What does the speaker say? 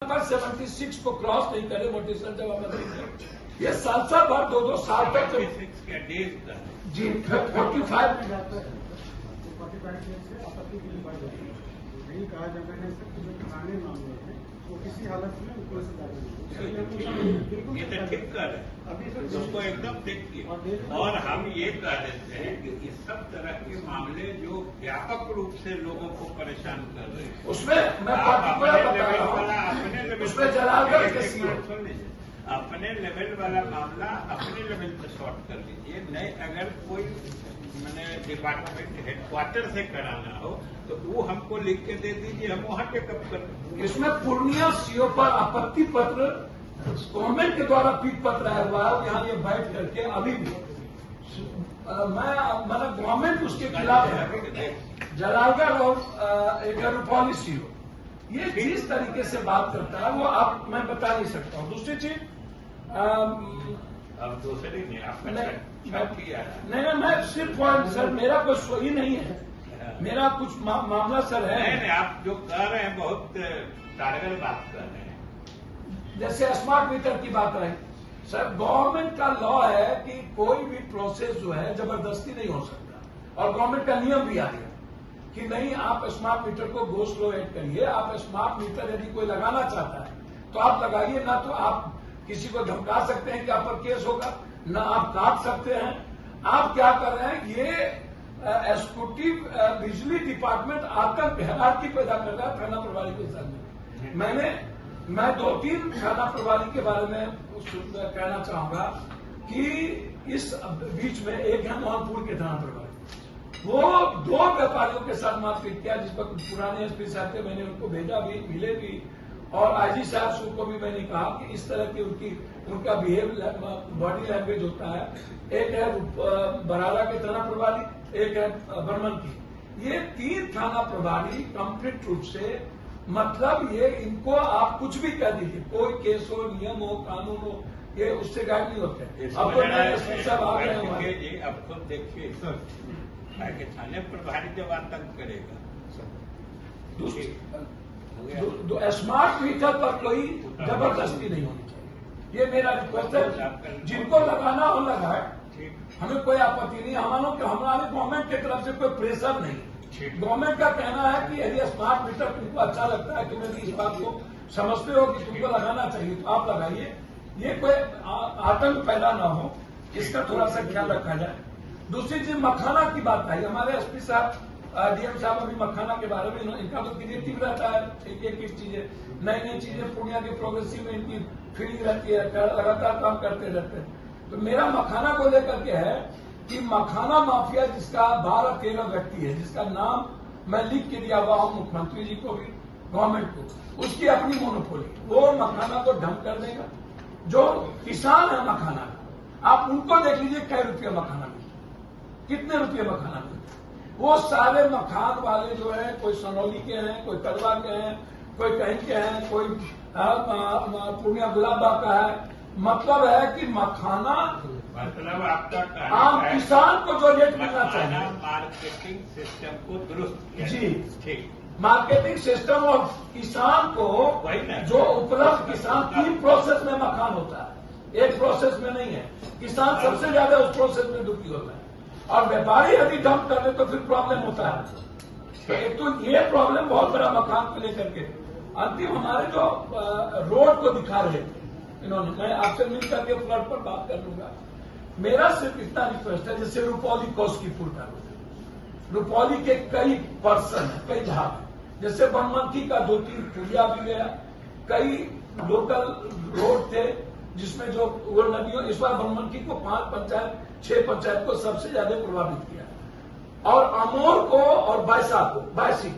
पर 76 को क्रॉस नहीं करे मोटिवेशन जब हम ये साल भर 2-2 साल तक जी 45 नहीं कहा जाता है कि जो पुराने मामले हैं वो किसी हालत में ऊपर से ये तो ठीक कर है, उसको एकदम देखिए। और हम ये कह देते हैं कि इस सब तरह के मामले जो व्यापक रूप से लोगों को परेशान कर रहे हैं, उसमें मैं अपने लेवल वाला मामला अपने लेवल पर सॉर्ट कर लीजिए। नहीं अगर कोई मैंने डिपार्टमेंट हेडक्वार्टर से कराना हो तो वो हमको लिख के दे दीजिए, हम वहाँ टेकअप कर देंगे। इसमें पूर्णिया सीओ पर आपत्ति पत्र गवर्नमेंट के द्वारा पीठ पत्र आया हुआ है। यहाँ ये बैठ करके अभी भी मतलब गवर्नमेंट उसके खिलाफ है। जलालगढ़ और एक रुपौली सीओ ये जिस तरीके से बात करता है वो आप मैं बता नहीं सकता हूँ। दूसरी चीज अब दूसरी नहीं आपका नहीं मैं सिर्फ सर मेरा कोई सोई नहीं है, मेरा कुछ मामला सर है। नहीं आप जो कर रहे हैं बहुत कारगर बात कर रहे हैं। जैसे स्मार्ट मीटर की बात रही सर, गवर्नमेंट का लॉ है कि कोई भी प्रोसेस जो है जबरदस्ती नहीं हो सकता और गवर्नमेंट का नियम भी आ गया कि नहीं आप स्मार्ट मीटर को गो स्लो ऐड करिए। आप स्मार्ट मीटर यदि कोई लगाना चाहता है तो आप लगाइए, ना तो आप किसी को धमका सकते हैं कि आप पर केस होगा, ना आप काट सकते हैं। आप क्या कर रहे हैं, ये एग्जीक्यूटिव बिजली डिपार्टमेंट आतंक हैरारकी पैदा कर रहा है थाना प्रभारी के सामने। मैं 2-3 थाना प्रभारी के बारे में कहना चाहूंगा कि इस बीच में एक है मोहनपुर के थाना प्रभारी, वो 2 व्यापारियों के साथ मारपीट किया, जिस पर पुराने एसपी साहब थे, मैंने उनको भेजा भी, मिले भी और आईजी साहब को भी मैंने कहा कि इस तरह की उनका बिहेव बॉडी लैंग्वेज होता है। एक है बराला के थाना प्रभारी, एक है बर्मन की। ये 3 थाना प्रभारी कंप्लीट रूप से मतलब ये इनको आप कुछ भी कह दीजिए, कोई केस हो, नियम हो, कानून हो, ये उससे गायब नहीं होते। अब तो नए एसपी साहब आ गए हैं। अब खुद देखिए थाने प्रभारी जब आतंक करेगा स्मार्ट मीटर पर कोई जबरदस्ती नहीं होनी चाहिए, ये मेरा रिक्वेस्ट है। जिनको लगाना हो लगाए, हमें कोई आपत्ति नहीं। हमारे गवर्नमेंट की तरफ से कोई प्रेशर नहीं। गवर्नमेंट का कहना है कि यदि स्मार्ट मीटर तुमको अच्छा लगता है, तुम यदि इस बात को समझते हो कि तुमको लगाना चाहिए तो आप लगाइए। ये कोई आतंक पैदा ना हो, इसका थोड़ा सा ख्याल रखा जाए। दूसरी चीज मखाना की बात आई, हमारे एसपी साहब डीएम साहब अभी मखाना के बारे में इनका तो क्रिएटिव रहता है, एक चीजें नई चीजें पूर्णिया के प्रोग्रेसिव में इनकी फीलिंग रहती है, लगातार काम करते रहते हैं। तो मेरा मखाना को लेकर के है कि मखाना माफिया जिसका 12-13 व्यक्ति है, जिसका नाम मैं लिख के दिया हुआ हूं मुख्यमंत्री जी को भी, गवर्नमेंट को, उसकी अपनी मोनोपोली, वो मखाना को ढंग कर देगा। जो किसान है मखाना का, आप उनको देख लीजिए कै रुपये मखाना मिलता, कितने रुपये मखाना मिलता। वो सारे मखान वाले जो है, कोई सनौली के हैं, कोई कड़वा के हैं, कोई कहीं के हैं, कोई पूर्णिया गुलाबबाग का है। मतलब है कि मखाना मतलब आपका आम किसान को जो रेट मिलना चाहिए, मार्केटिंग सिस्टम को दुरुस्त जी ठीक, मार्केटिंग सिस्टम और किसान को जो उपलब्ध, किसान 3 प्रोसेस में मखान होता है, एक प्रोसेस में नहीं है। किसान सबसे ज्यादा उस प्रोसेस में दुखी होता है और व्यापारी यदि डंप कर ले तो फिर प्रॉब्लम होता है। तो एक तो ये प्रॉब्लम बहुत बड़ा मकान को लेकर के। अंतिम हमारे जो रोड को दिखा रहे थे इन्होंने, मैं आपसे मिल करके फ्लड पर बात कर लूंगा। मेरा सिर्फ इतना रिक्वेस्ट है, जैसे रुपौली कोसकीपुर का रोड, रुपौली के कई पर्सन है, कई भाग है, जैसे बनमनखी का 2-3 पुलिया भी गया, कई लोकल रोड थे जिसमें जो वो नदियों, इस बार बनमनखी को 5 पंचायत 6 पंचायत को सबसे ज्यादा प्रभावित किया और अमोर को और बायसी को